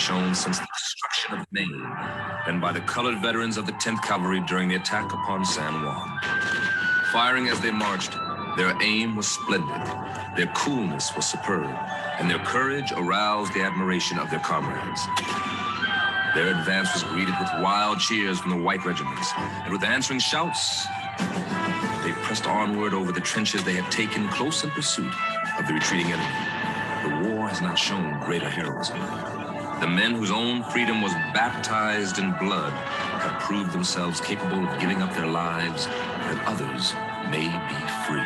shown since the destruction of Maine than by the colored veterans of the 10th Cavalry during the attack upon San Juan. Firing as they marched, their aim was splendid, their coolness was superb, and their courage aroused the admiration of their comrades. Their advance was greeted with wild cheers from the white regiments, and with answering shouts, they pressed onward over the trenches they had taken close in pursuit of the retreating enemy. The war has not shown greater heroism. The men whose own freedom was baptized in blood have proved themselves capable of giving up their lives that others may be free.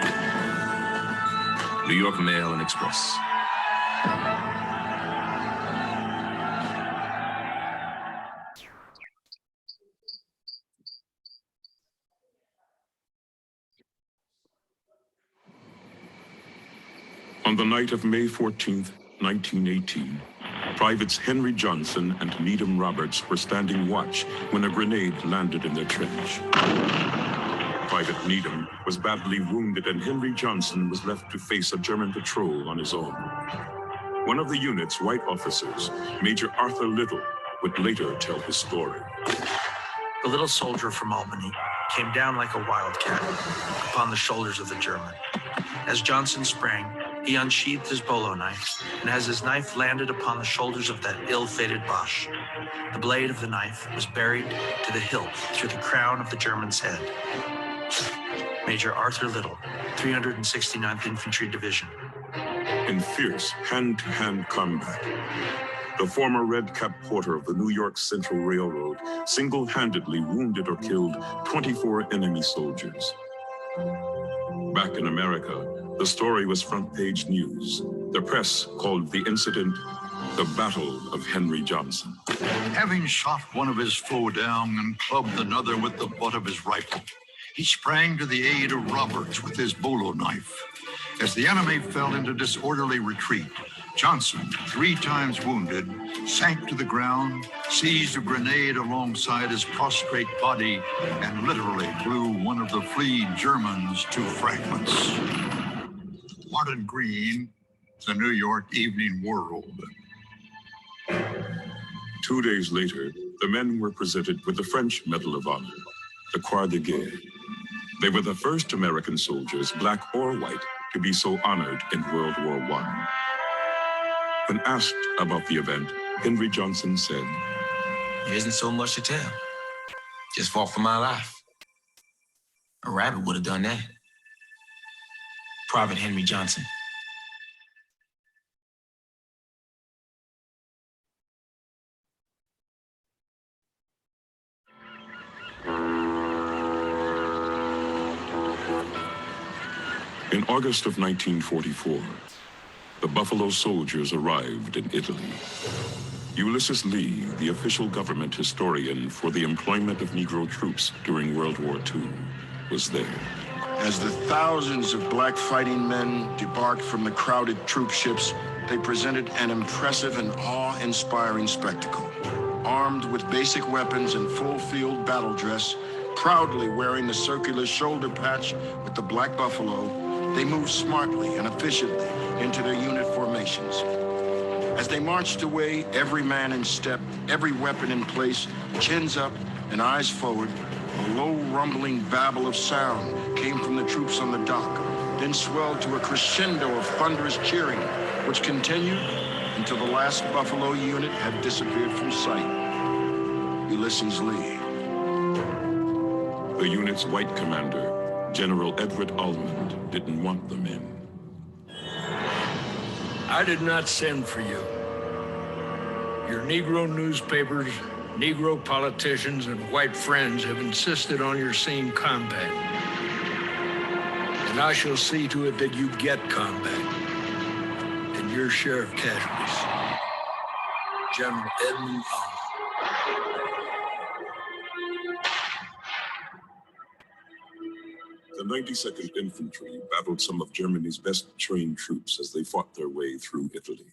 New York Mail and Express. On the night of May 14th, 1918, Privates Henry Johnson and Needham Roberts were standing watch when a grenade landed in their trench. Private Needham was badly wounded and Henry Johnson was left to face a German patrol on his own. One of the unit's white officers, Major Arthur Little, would later tell his story. The little soldier from Albany came down like a wildcat upon the shoulders of the German. As Johnson sprang, he unsheathed his bolo knife, and as his knife landed upon the shoulders of that ill-fated Boche, the blade of the knife was buried to the hilt through the crown of the German's head. Major Arthur Little, 369th Infantry Division. In fierce hand-to-hand combat, the former Red Cap porter of the New York Central Railroad single-handedly wounded or killed 24 enemy soldiers. Back in America, the story was front-page news. The press called the incident the Battle of Henry Johnson. Having shot one of his foe down and clubbed another with the butt of his rifle, he sprang to the aid of Roberts with his bolo knife. As the enemy fell into disorderly retreat, Johnson, 3 times wounded, sank to the ground, seized a grenade alongside his prostrate body, and literally blew one of the fleeing Germans to fragments. Martin Green, The New York Evening World. 2 days later, the men were presented with the French Medal of Honor, the Croix de Guerre. They were the first American soldiers, black or white, to be so honored in World War I. When asked about the event, Henry Johnson said, "There isn't so much to tell. Just fought for my life. A rabbit would have done that." Private Henry Johnson. In August of 1944, the Buffalo Soldiers arrived in Italy. Ulysses Lee, the official government historian for the employment of Negro troops during World War II, was there. As the thousands of black fighting men debarked from the crowded troop ships, they presented an impressive and awe-inspiring spectacle. Armed with basic weapons and full-field battle dress, proudly wearing the circular shoulder patch with the black buffalo, they moved smartly and efficiently into their unit formations. As they marched away, every man in step, every weapon in place, chins up and eyes forward, a low rumbling babble of sound came from the troops on the dock, then swelled to a crescendo of thunderous cheering, which continued until the last Buffalo unit had disappeared from sight. Ulysses Lee. The unit's white commander, General Edward Almond, didn't want them in. I did not send for you. Your Negro newspapers, Negro politicians, and white friends have insisted on your seeing combat. And I shall see to it that you get combat and your share of casualties. General Edmund Almond. The 92nd Infantry battled some of Germany's best trained troops as they fought their way through Italy.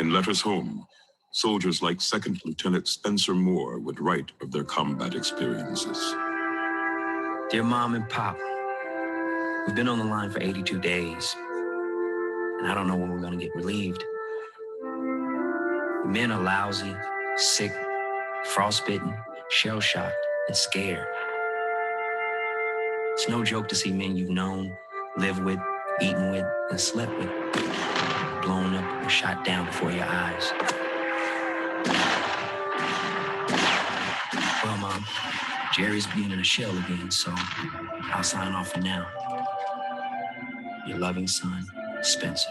In letters home, soldiers like 2nd Lieutenant Spencer Moore would write of their combat experiences. Dear Mom and Pop, we've been on the line for 82 days, and I don't know when we're going to get relieved. Men are lousy, sick, frostbitten, shell-shocked, and scared. It's no joke to see men you've known, lived with, eaten with, and slept with, blown up or shot down before your eyes. Well, Mom, Jerry's being in a shell again, so I'll sign off for now. Your loving son, Spencer.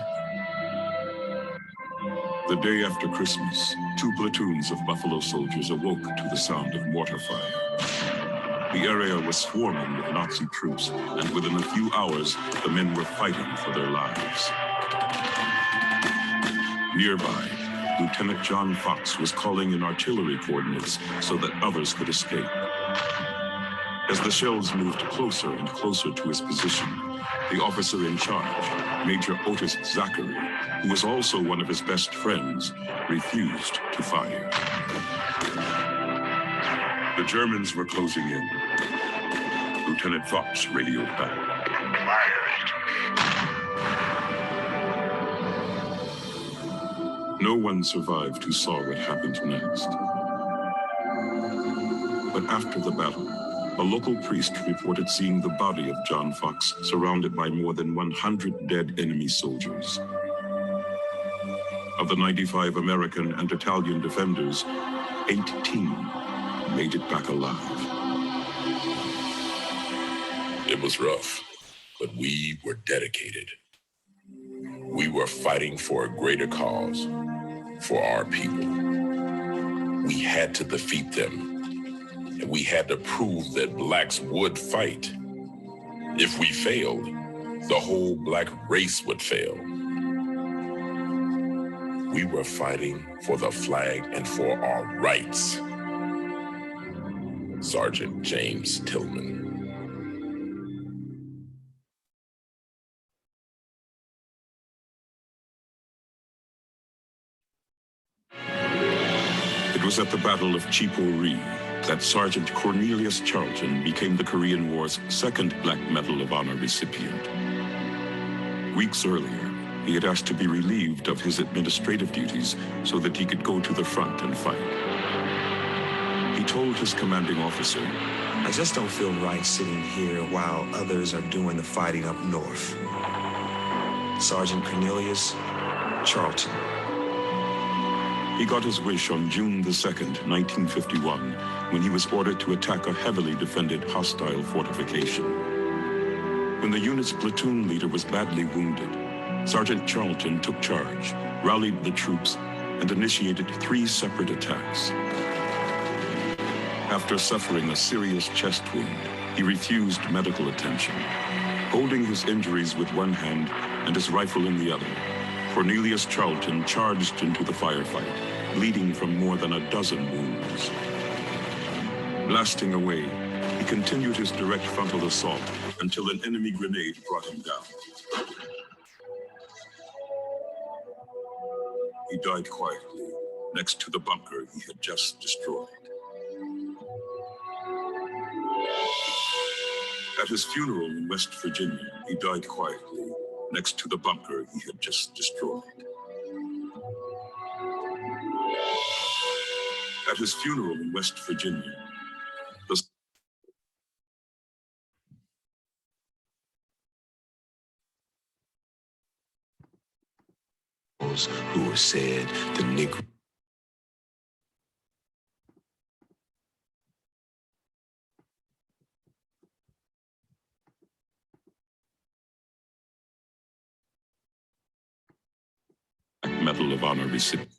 The day after Christmas, 2 platoons of Buffalo soldiers awoke to the sound of mortar fire. The area was swarming with Nazi troops, and within a few hours, the men were fighting for their lives. Nearby, Lieutenant John Fox was calling in artillery coordinates so that others could escape. As the shells moved closer and closer to his position, the officer in charge, Major Otis Zachary, who was also one of his best friends, refused to fire. The Germans were closing in. Lieutenant Fox radioed back. No one survived who saw what happened next. But after the battle, a local priest reported seeing the body of John Fox surrounded by more than 100 dead enemy soldiers. Of the 95 American and Italian defenders, 18 made it back alive. It was rough, but we were dedicated. We were fighting for a greater cause, for our people. We had to defeat them. And we had to prove that blacks would fight. If we failed, the whole black race would fail. We were fighting for the flag and for our rights. Sergeant James Tillman. It was at the Battle of Chippo-Ri that Sergeant Cornelius Charlton became the Korean War's second Black Medal of Honor recipient. Weeks earlier, he had asked to be relieved of his administrative duties so that he could go to the front and fight. He told his commanding officer, "I just don't feel right sitting here while others are doing the fighting up north." Sergeant Cornelius Charlton. He got his wish on June the 2nd, 1951, when he was ordered to attack a heavily defended hostile fortification. When the unit's platoon leader was badly wounded, Sergeant Charlton took charge, rallied the troops, and initiated 3 separate attacks. After suffering a serious chest wound, he refused medical attention. Holding his injuries with one hand and his rifle in the other, Cornelius Charlton charged into the firefight, bleeding from more than a dozen wounds. Blasting away, he continued his direct frontal assault until an enemy grenade brought him down. He died quietly next to the bunker he had just destroyed. At his funeral in West Virginia, he died quietly next to the bunker he had just destroyed. At his funeral in West Virginia, who have said the Negro Medal of Honor recipients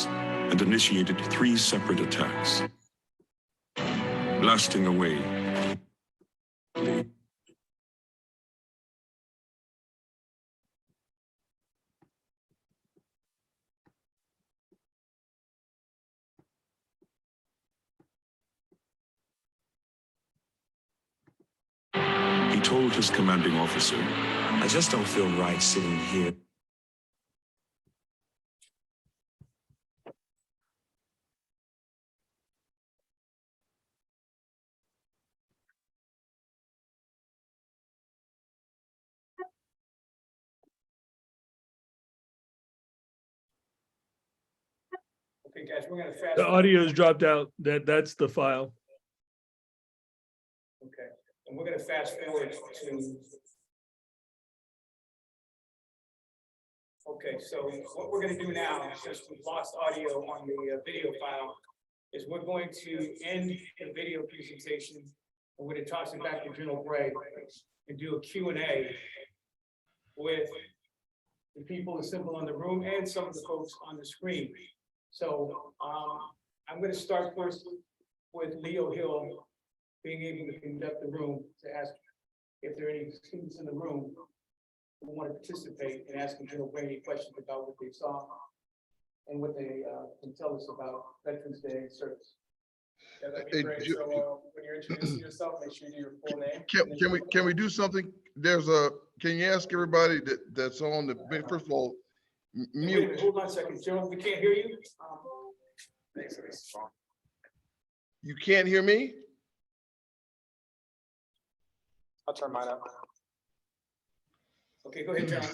and initiated 3 separate attacks. Blasting away, he told his commanding officer, "I just don't feel right sitting here." Okay, guys, we're gonna fast. The audio's dropped out. That's the file. Okay, and we're gonna fast forward to. Okay, so what we're gonna do now, since we've lost audio on the video file, is we're going to end the video presentation. And we're gonna toss it back to General Gray and do a Q&A with the people assembled in the room and some of the folks on the screen. So I'm going to start first with Leo Hill being able to conduct the room to ask if there are any students in the room who want to participate in asking General Gray any questions about what they saw and what they can tell us about Veterans Day service. Yeah, that'd be great. So when you're introducing yourself, make sure you do your full name. Can we do something? Can you ask everybody that's on the, first of all, mute? Hold on a second, Joe, we can't hear you. You can't hear me? I'll turn mine up. Okay, go ahead, John.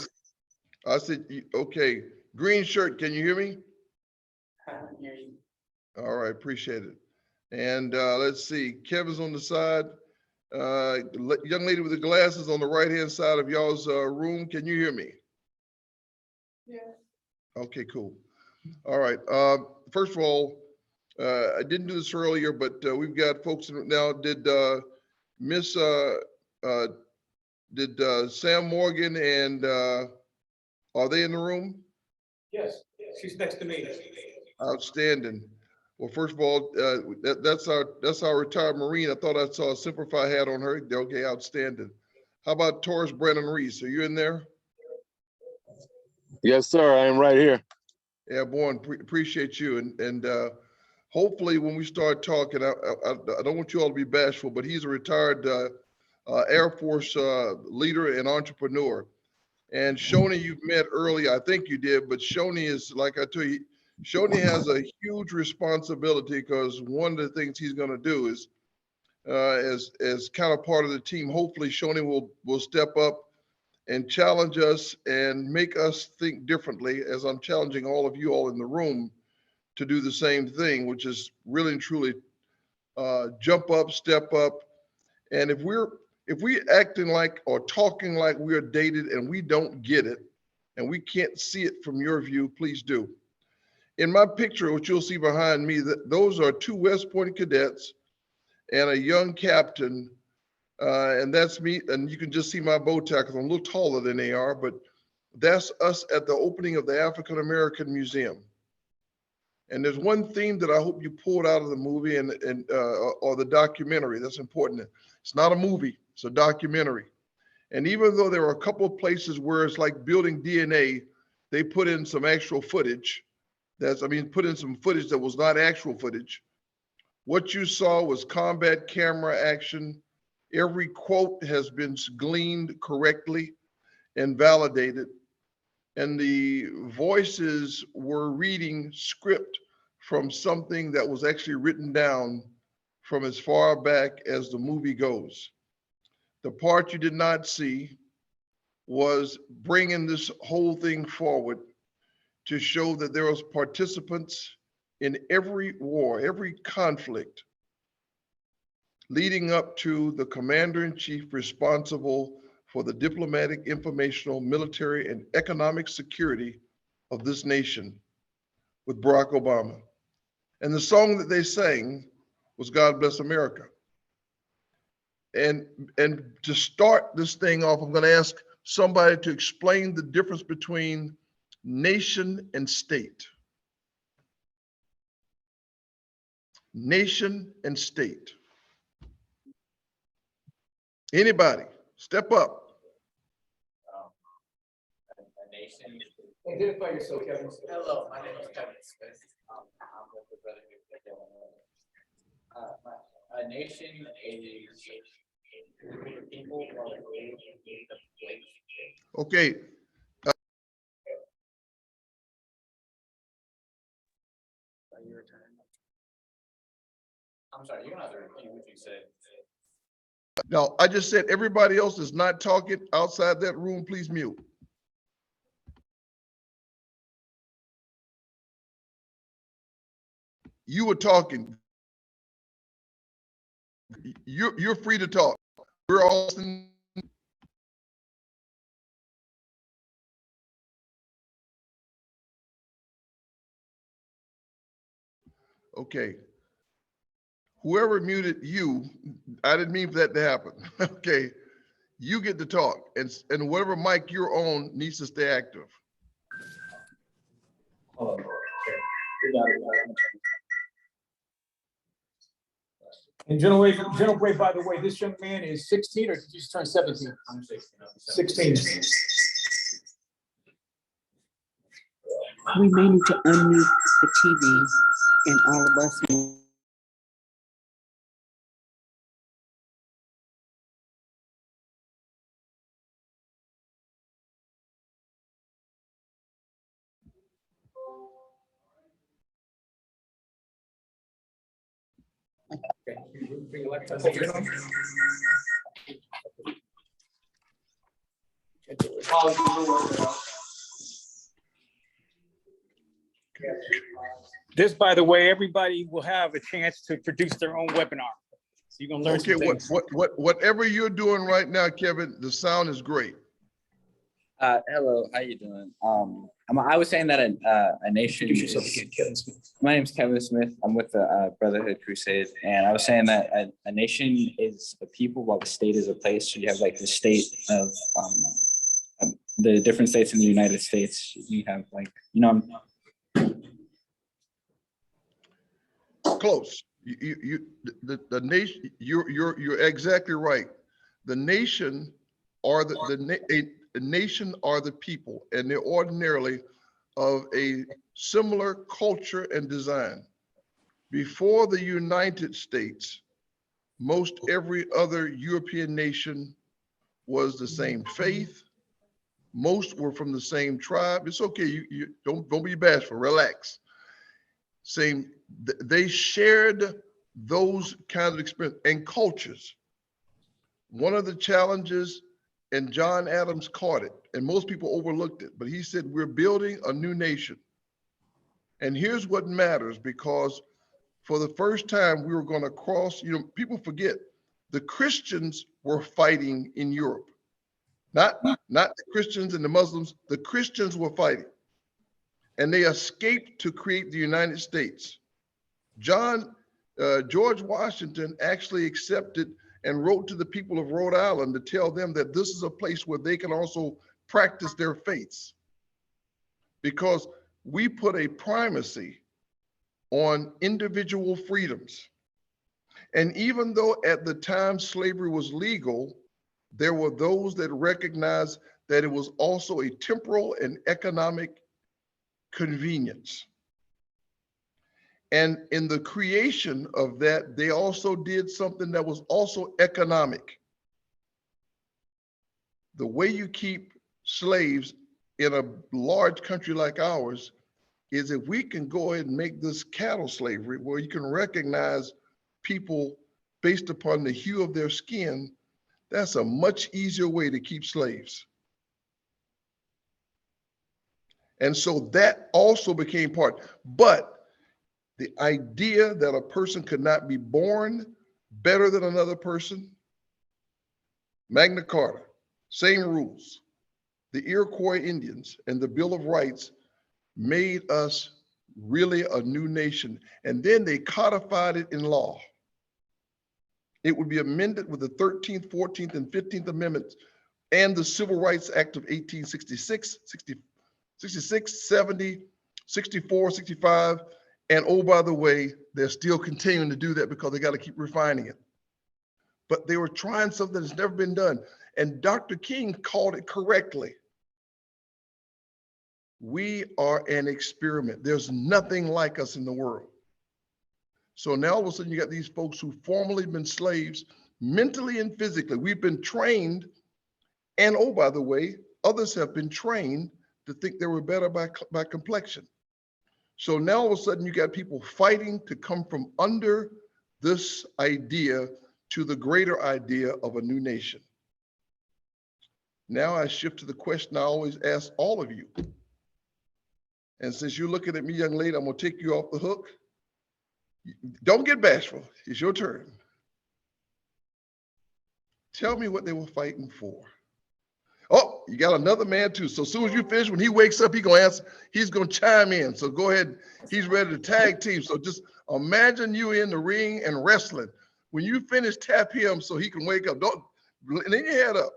I said, okay, green shirt, can you hear me? All right, appreciate it. And let's see, Kevin's on the side. Young lady with the glasses on the right-hand side of y'all's room, can you hear me? Yeah. Okay, cool. All right. First of all, I didn't do this earlier, but we've got folks in now. Did Sam Morgan and are they in the room? Yes, she's next to me. Outstanding. Well, first of all, that's our retired Marine. I thought I saw a Simplify hat on her. Okay, outstanding. How about Taurus Brennan Reese? Are you in there? Yes, sir. I am right here. Yeah, Born, appreciate you. And hopefully when we start talking, I don't want you all to be bashful, but he's a retired Air Force leader and entrepreneur. And Shoni, you've met early, I think you did, but Shoni is, like I tell you, Shoni has a huge responsibility because one of the things he's going to do is, as kind of part of the team, hopefully Shoni will step up and challenge us and make us think differently, as I'm challenging all of you all in the room to do the same thing, which is really and truly jump up, step up. And if we acting like or talking like we're dated and we don't get it and we can't see it from your view, please do. In my picture, which you'll see behind me, those are two West Point cadets and a young captain. And that's me. And you can just see my bow tie because I'm a little taller than they are, but that's us at the opening of the African American Museum. And there's one theme that I hope you pulled out of the movie or the documentary. That's important. It's not a movie, it's a documentary. And even though there are a couple of places where it's like building DNA, they put in some actual footage. Put in some footage that was not actual footage. What you saw was combat camera action. Every quote has been gleaned correctly and validated. And the voices were reading script from something that was actually written down from as far back as the movie goes. The part you did not see was bringing this whole thing forward to show that there was participants in every war, every conflict, leading up to the commander-in-chief responsible for the diplomatic, informational, military, and economic security of this nation with Barack Obama. And the song that they sang was God Bless America. And to start this thing off, I'm gonna ask somebody to explain the difference between nation and state. Nation and state. Anybody, step up. A nation. Identify yourself, Kevin. Hello, my name is Kevin Smith. I'm with the Brotherhood of a nation is people who are created in the place. Okay. I'm sorry, you're gonna have to repeat what you said. Now, I just said everybody else is not talking outside that room, please mute. You were talking. You're free to talk. We're all. Okay. Whoever muted you, I didn't mean for that to happen. Okay. You get to talk, and whatever mic you're on needs to stay active. Hold on. And General Gray, by the way, this young man is 16 or did you just turn 17? I'm 16. 16. We may need to unmute the TV and all of us. This, by the way, everybody will have a chance to produce their own webinar. So you're gonna learn some things. Whatever you're doing right now, Kevin, the sound is great. Hello, how you doing? I was saying that a nation. Introduce yourself again, Kevin Smith. My name is Kevin Smith. I'm with the Brotherhood Crusade, and I was saying that a nation is a people, while the state is a place. So you have like the state of the different states in the United States. You have like, you know. Close. The nation. You're exactly right. The nation, or the nation are the people, and they're ordinarily of a similar culture and design. Before the United States, most every other European nation was the same faith. Most were from the same tribe. It's okay. You don't be bashful. Relax. Same. They shared those kinds of experience and cultures. One of the challenges, and John Adams caught it, and most people overlooked it, but he said, we're building a new nation. And here's what matters, because for the first time we were going to cross, people forget, the Christians were fighting in Europe. Not the Christians and the Muslims, the Christians were fighting. And they escaped to create the United States. George Washington actually accepted and wrote to the people of Rhode Island to tell them that this is a place where they can also practice their faiths. Because we put a primacy on individual freedoms. And even though at the time slavery was legal, there were those that recognized that it was also a temporal and economic convenience. And in the creation of that, they also did something that was also economic. The way you keep slaves in a large country like ours is if we can go ahead and make this cattle slavery, where you can recognize people based upon the hue of their skin, that's a much easier way to keep slaves. And so that also became part. But the idea that a person could not be born better than another person, Magna Carta, same rules. The Iroquois Indians and the Bill of Rights made us really a new nation. And then they codified it in law. It would be amended with the 13th, 14th, and 15th Amendments and the Civil Rights Act of 1866, 66, 70, 64, 65. And oh, by the way, they're still continuing to do that because they got to keep refining it. But they were trying something that's never been done. And Dr. King called it correctly. We are an experiment. There's nothing like us in the world. So now all of a sudden you got these folks who formerly been slaves, mentally and physically. We've been trained. And oh, by the way, others have been trained to think they were better by complexion. So now all of a sudden you got people fighting to come from under this idea to the greater idea of a new nation. Now I shift to the question I always ask all of you. And since you're looking at me, young lady, I'm gonna take you off the hook. Don't get bashful. It's your turn. Tell me what they were fighting for. Oh, you got another man too. So as soon as you finish, when he wakes up, he's gonna chime in. So go ahead. He's ready to tag team. So just imagine you in the ring and wrestling. When you finish, tap him so he can wake up. Don't lean your head up.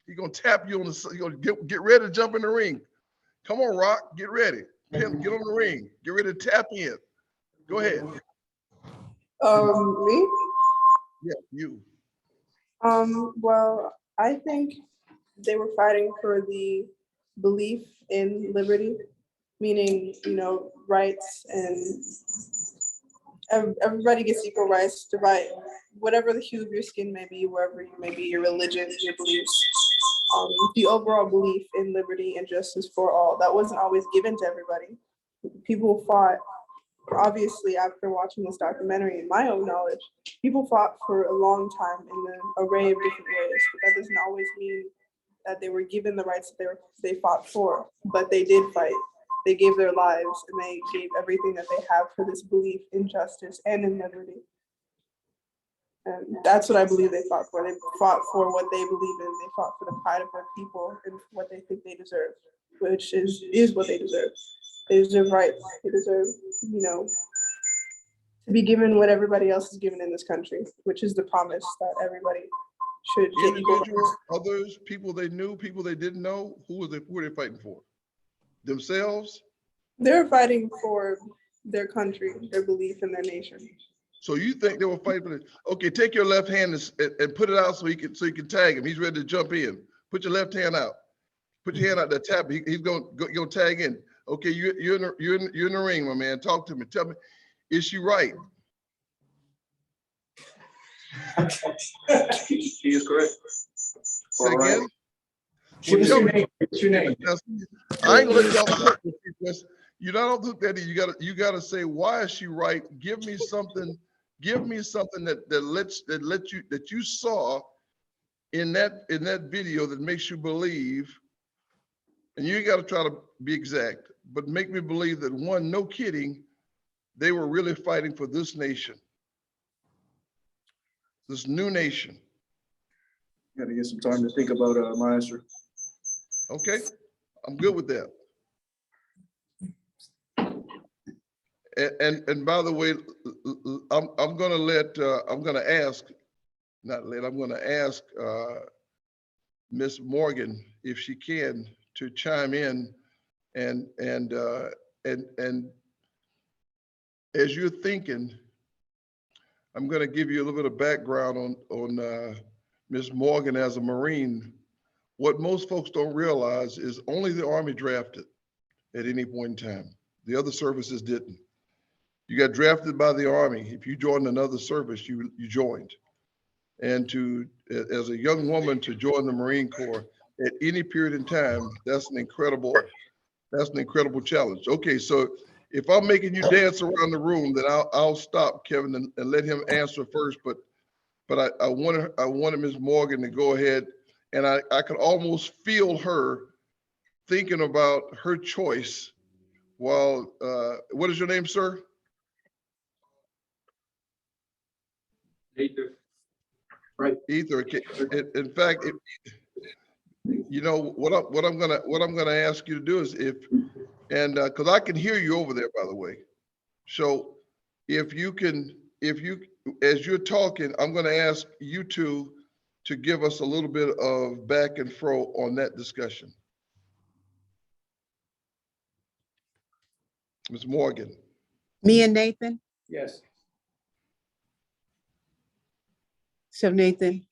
He's gonna tap you on the. You're gonna get ready to jump in the ring. Come on, Rock. Get ready. Pimp, get on the ring. Get ready to tap in. Go ahead. Me? Yeah, you. Well, I think they were fighting for the belief in liberty, meaning, rights, and everybody gets equal rights to fight, whatever the hue of your skin may be, wherever you may be, your religion, your beliefs. The overall belief in liberty and justice for all, that wasn't always given to everybody. People fought, obviously, after watching this documentary, in my own knowledge, people fought for a long time in an array of different ways, but that doesn't always mean that they were given the rights that they fought for, but they did fight. They gave their lives and they gave everything that they have for this belief in justice and in liberty. And that's what I believe they fought for. They fought for what they believe in. They fought for the pride of their people and what they think they deserve, which is what they deserve. They deserve rights. They deserve, to be given what everybody else is given in this country, which is the promise that everybody should get equal rights. Individuals, others, people they knew, people they didn't know. Who were they fighting for? Themselves? They're fighting for their country, their belief in their nation. So you think they were fighting for it? Okay, take your left hand and put it out so you can tag him. He's ready to jump in. Put your left hand out. Put your hand out there, tap. He's gonna tag in. Okay, you're in the ring, my man. Talk to me. Tell me, is she right? She is correct. Say again. What's your name? What's your name? I ain't gonna let y'all hook me because you don't hook that in. You gotta say, why is she right? Give me something that you saw in that video that makes you believe, and you ain't gotta try to be exact, but make me believe that one, no kidding, they were really fighting for this nation. This new nation. Got to get some time to think about my answer. Okay, I'm good with that. And by the way, I'm gonna ask Miss Morgan if she can to chime in and as you're thinking, I'm going to give you a little bit of background on Ms. Morgan as a Marine. What most folks don't realize is only the Army drafted at any point in time. The other services didn't. You got drafted by the Army. If you joined another service, you joined. And as a young woman to join the Marine Corps at any period in time, that's an incredible challenge. Okay, so if I'm making you dance around the room, then I'll stop, Kevin, and let him answer first. But I wanted Ms. Morgan to go ahead, and I could almost feel her thinking about her choice while, what is your name, sir? Ether. Right. Ether. In fact, what I'm gonna ask you to do is because I can hear you over there, by the way. So if you as you're talking, I'm gonna ask you two to give us a little bit of back and fro on that discussion. Ms. Morgan. Me and Nathan? Yes. So Nathan,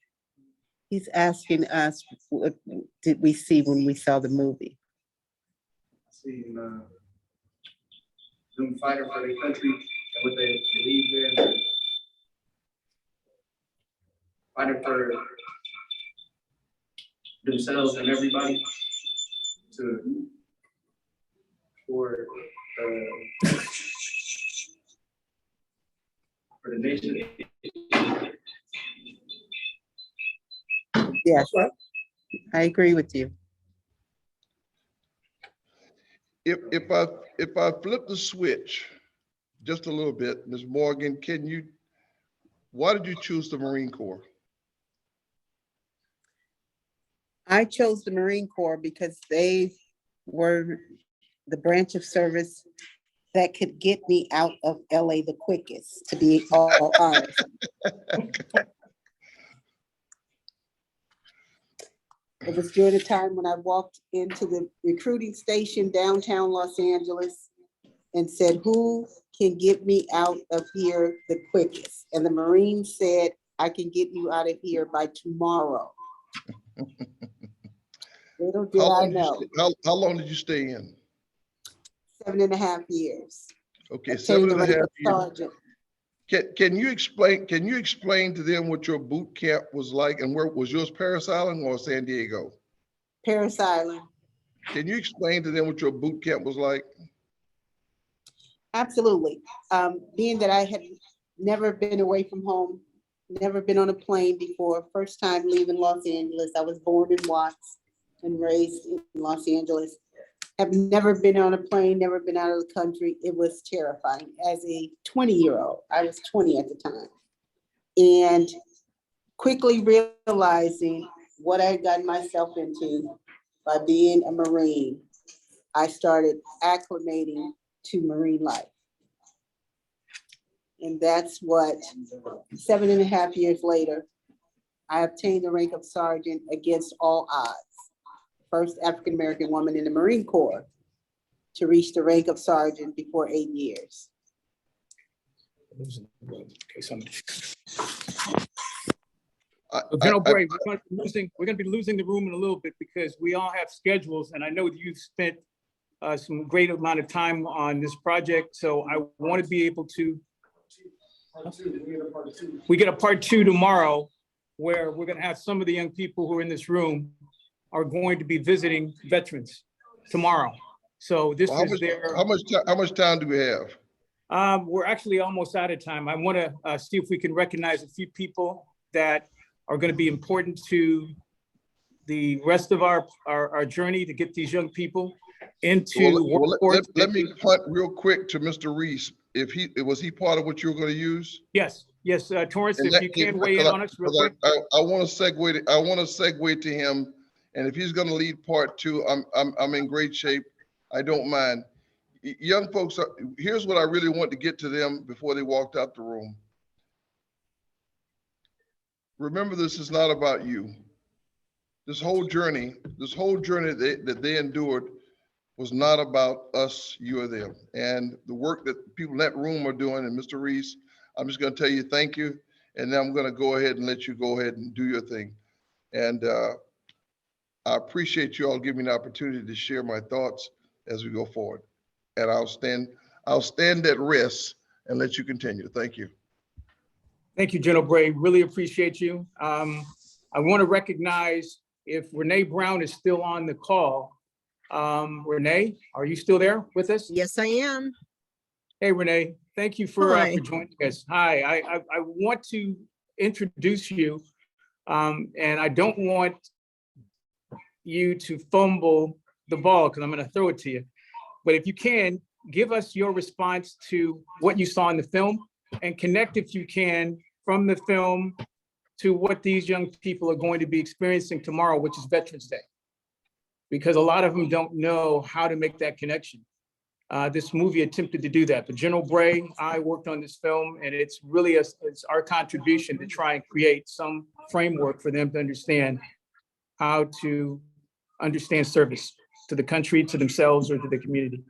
he's asking us, what did we see when we saw the movie? Seeing them fighting for their country and what they believe in, fighting for themselves and everybody for the nation. Yes, I agree with you. If I flip the switch just a little bit. Ms. Morgan, why did you choose the Marine Corps? I chose the Marine Corps because they were the branch of service that could get me out of LA the quickest, to be all honest. It was during the time when I walked into the recruiting station downtown Los Angeles and said, who can get me out of here the quickest? And the Marine said, I can get you out of here by tomorrow. Little did I know. How long did you stay in? 7.5 years. Okay, Obtained the 7.5 rank of years. sergeant. Can you explain to them what your boot camp was like, and where was yours, Parris Island or San Diego? Parris Island. Can you explain to them what your boot camp was like? Absolutely. Being that I had never been away from home, never been on a plane before, first time leaving Los Angeles. I was born in Watts and raised in Los Angeles. Have never been on a plane, never been out of the country. It was terrifying. As a 20-year-old, I was 20 at the time. And quickly realizing what I had gotten myself into by being a Marine, I started acclimating to Marine life. And that's what 7.5 years later, I obtained the rank of sergeant against all odds. First African-American woman in the Marine Corps to reach the rank of sergeant before 8 years. General Bray, we're going to be losing the room in a little bit because we all have schedules, and I know that you've spent some great amount of time on this project. So I want to be able to. We get a part two tomorrow, where we're going to have some of the young people who are in this room are going to be visiting veterans tomorrow. So this is their. How much time do we have? We're actually almost out of time. I want to see if we can recognize a few people that are going to be important to the rest of our journey to get these young people into workforce. Let me punt real quick to Mr. Reese. Was he part of what you were going to use? Yes, Torrance, if you can weigh in on us real quick. I want to segue to him, and if he's going to lead part two, I'm in great shape. I don't mind. Young folks, here's what I really want to get to them before they walked out the room. Remember, this is not about you. This whole journey that they endured was not about us, you or them. And the work that people in that room are doing, and Mr. Reese, I'm just going to tell you thank you. And then I'm going to go ahead and let you go ahead and do your thing. And I appreciate you all giving me the opportunity to share my thoughts as we go forward. And I'll stand at rest and let you continue. Thank you. Thank you, General Bray. Really appreciate you. I want to recognize if Renee Brown is still on the call. Renee, are you still there with us? Yes, I am. Hey, Renee, thank you for joining us. Hi, I want to introduce you, and I don't want you to fumble the ball because I'm going to throw it to you. But if you can, give us your response to what you saw in the film and connect, if you can, from the film to what these young people are going to be experiencing tomorrow, which is Veterans Day. Because a lot of them don't know how to make that connection. This movie attempted to do that, but General Bray, I worked on this film, and it's really it's our contribution to try and create some framework for them to understand how to understand service to the country, to themselves, or to the community.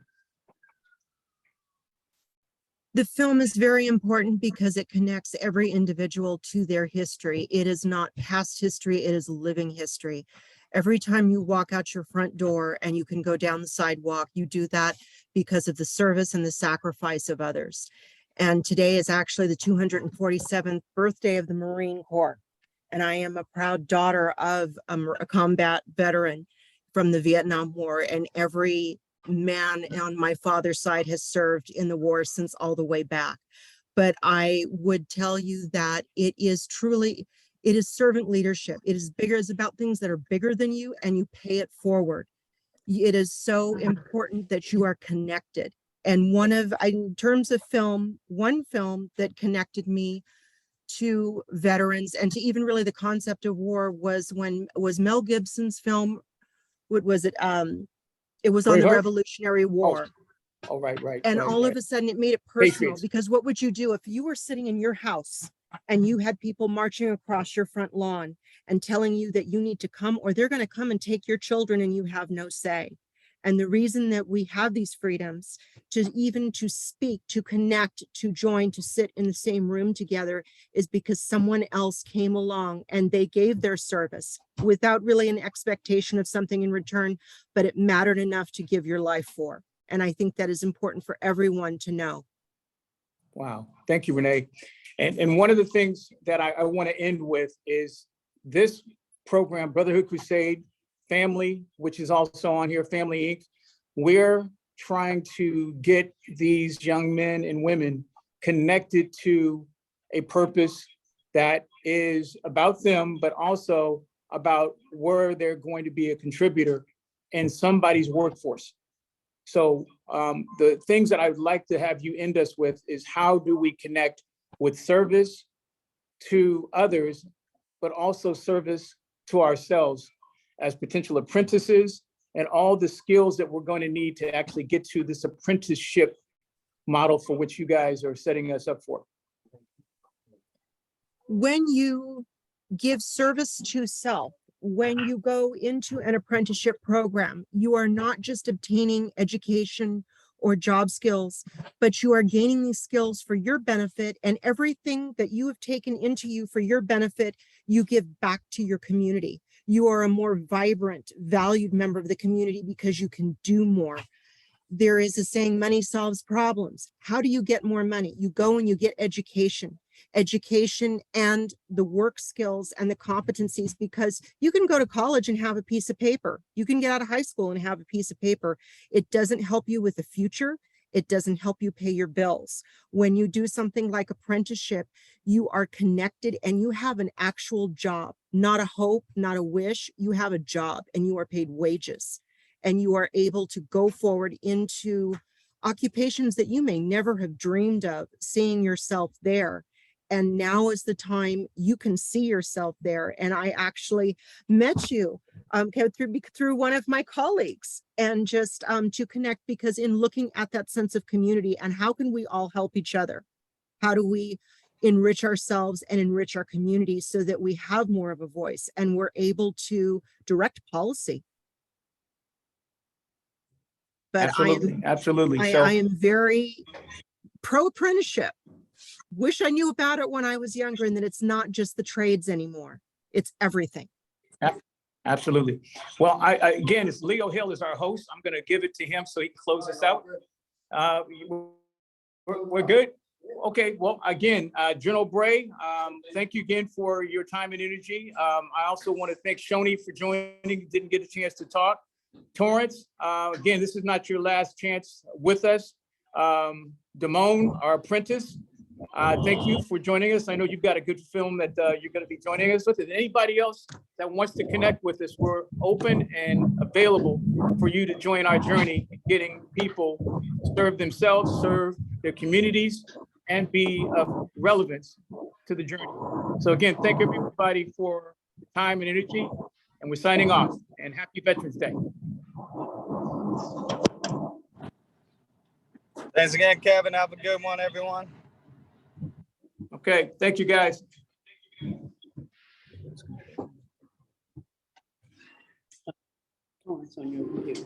The film is very important because it connects every individual to their history. It is not past history, it is living history. Every time you walk out your front door and you can go down the sidewalk, you do that because of the service and the sacrifice of others. And today is actually the 247th birthday of the Marine Corps. And I am a proud daughter of a combat veteran from the Vietnam War, and every man on my father's side has served in the war since all the way back. But I would tell you that it is servant leadership. It is bigger, it's about things that are bigger than you, and you pay it forward. It is so important that you are connected. And in terms of film, one film that connected me to veterans and to even really the concept of war was Mel Gibson's film. What was it? It was on the Braveheart? Revolutionary War. Oh, right. And all of a sudden it made it personal, Patriots. because what would you do if you were sitting in your house and you had people marching across your front lawn and telling you that you need to come, or they're going to come and take your children and you have no say? And the reason that we have these freedoms to speak, to connect, to join, to sit in the same room together is because someone else came along and they gave their service without really an expectation of something in return, but it mattered enough to give your life for. And I think that is important for everyone to know. Wow. Thank you, Renee. And one of the things that I want to end with is this program, Brotherhood Crusade Family, which is also on here, Family Inc. We're trying to get these young men and women connected to a purpose that is about them, but also about where they're going to be a contributor in somebody's workforce. So the things that I'd like to have you end us with is, how do we connect with service to others, but also service to ourselves as potential apprentices, and all the skills that we're going to need to actually get to this apprenticeship model for which you guys are setting us up for. When you give service to self, when you go into an apprenticeship program, you are not just obtaining education or job skills, but you are gaining these skills for your benefit, and everything that you have taken into you for your benefit, you give back to your community. You are a more vibrant, valued member of the community because you can do more. There is a saying, money solves problems. How do you get more money? You go and you get education and the work skills and the competencies, because you can go to college and have a piece of paper. You can get out of high school and have a piece of paper. It doesn't help you with the future. It doesn't help you pay your bills. When you do something like apprenticeship, you are connected and you have an actual job, not a hope, not a wish. You have a job and you are paid wages, and you are able to go forward into occupations that you may never have dreamed of seeing yourself there. And now is the time you can see yourself there. And I actually met you through one of my colleagues, and just to connect, because in looking at that sense of community and how can we all help each other? How do we enrich ourselves and enrich our community so that we have more of a voice and we're able to direct policy? But absolutely. I am very pro apprenticeship. Wish I knew about it when I was younger, and that it's not just the trades anymore. It's everything. Absolutely. Well, again, it's Leo Hill is our host. I'm going to give it to him so he can close us out. We're good. Okay. Well, again, General Bray, thank you again for your time and energy. I also want to thank Shoni for joining. Didn't get a chance to talk. Torrance, again, this is not your last chance with us. Damone, our apprentice, thank you for joining us. I know you've got a good film that you're going to be joining us with. And anybody else that wants to connect with us, we're open and available for you to join our journey in getting people serve themselves, serve their communities, and be of relevance to the journey. So again, thank everybody for the time and energy, and we're signing off, and happy Veterans Day. Thanks again, Kevin. Have a good one, everyone. Okay, thank you, guys. Oh, it's on your computer.